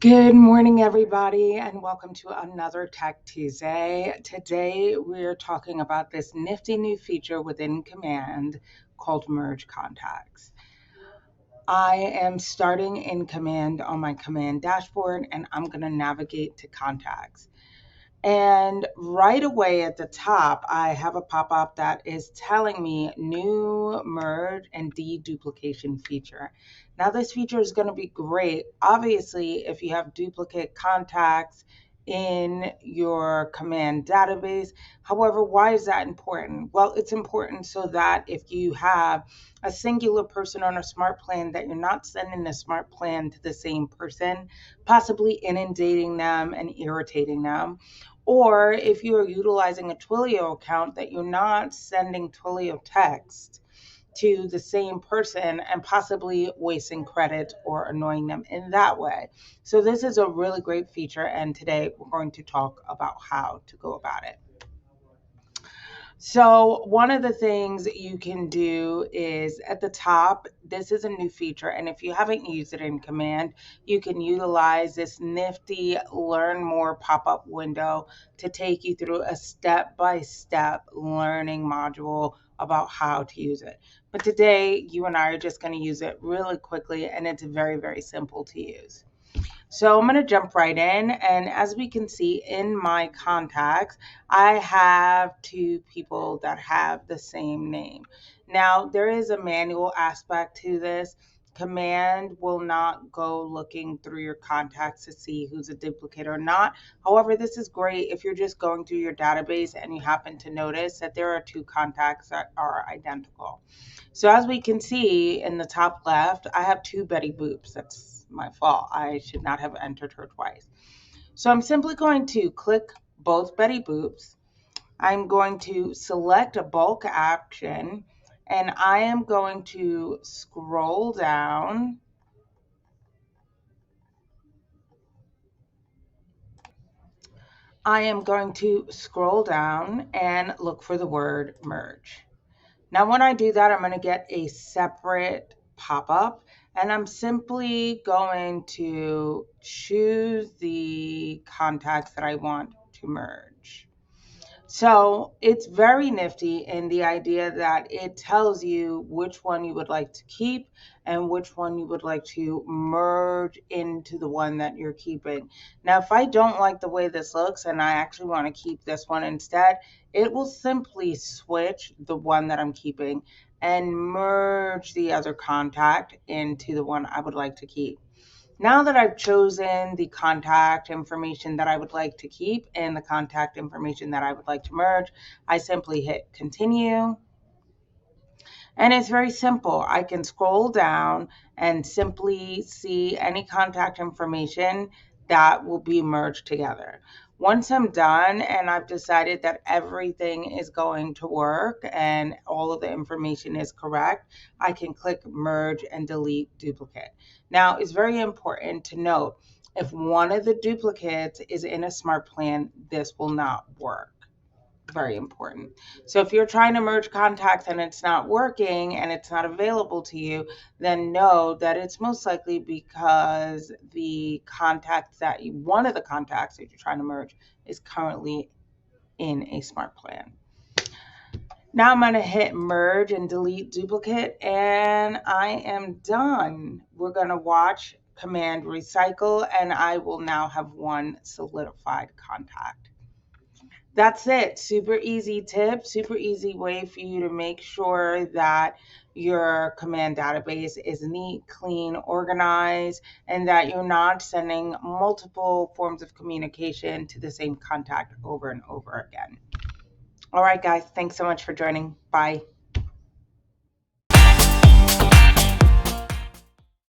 Good morning, everybody, and welcome to another Tech Tuesday. Today, we're talking about this nifty new feature within Command called Merge Contacts. I am starting in Command on my Command dashboard, and I'm going to navigate to Contacts. And right away at the top, I have a pop-up that is telling me new merge and deduplication feature. Now, this feature is going to be great, obviously, if you have duplicate contacts in your command database. However, why is that important? Well, it's important so that if you have a singular person on a smart plan, that you're not sending the smart plan to the same person, possibly inundating them and irritating them. Or if you're utilizing a Twilio account, that you're not sending Twilio text to the same person and possibly wasting credit or annoying them in that way. So this is a really great feature, and today we're going to talk about how to go about it. So one of the things you can do is at the top, this is a new feature. And if you haven't used it in Command, you can utilize this nifty Learn More pop-up window to take you through a step-by-step learning module about how to use it. But today, you and I are just going to use it really quickly, and it's very, very simple to use. So I'm going to jump right in. And as we can see in my contacts, I have two people that have the same name. Now, there is a manual aspect to this. Command will not go looking through your contacts to see who's a duplicate or not. However, this is great if you're just going through your database and you happen to notice that there are two contacts that are identical. So as we can see in the top left, I have two Betty Boops. That's my fault. I should not have entered her twice. So I'm simply going to click both Betty Boops. I'm going to select a bulk action, and I am going to scroll down. I am going to scroll down and look for the word merge. Now, when I do that, I'm going to get a separate pop-up, and I'm simply going to choose the contacts that I want to merge. So it's very nifty in the idea that it tells you which one you would like to keep and which one you would like to merge into the one that you're keeping. Now, if I don't like the way this looks and I actually want to keep this one instead, it will simply switch the one that I'm keeping and merge the other contact into the one I would like to keep. Now that I've chosen the contact information that I would like to keep and the contact information that I would like to merge, I simply hit continue. And it's very simple. I can scroll down and simply see any contact information that will be merged together. Once I'm done and I've decided that everything is going to work and all of the information is correct, I can click merge and delete duplicate. Now, it's very important to note, if one of the duplicates is in a smart plan, this will not work. Very important. So if you're trying to merge contacts and it's not working and it's not available to you, then know that it's most likely because one of the contacts that you're trying to merge is currently in a smart plan. Now I'm going to hit merge and delete duplicate, and I am done. We're going to watch Command recycle, and I will now have one solidified contact. That's it. Super easy tip, super easy way for you to make sure that your command database is neat, clean, organized, and that you're not sending multiple forms of communication to the same contact over and over again. All right, guys, thanks so much for joining. Bye.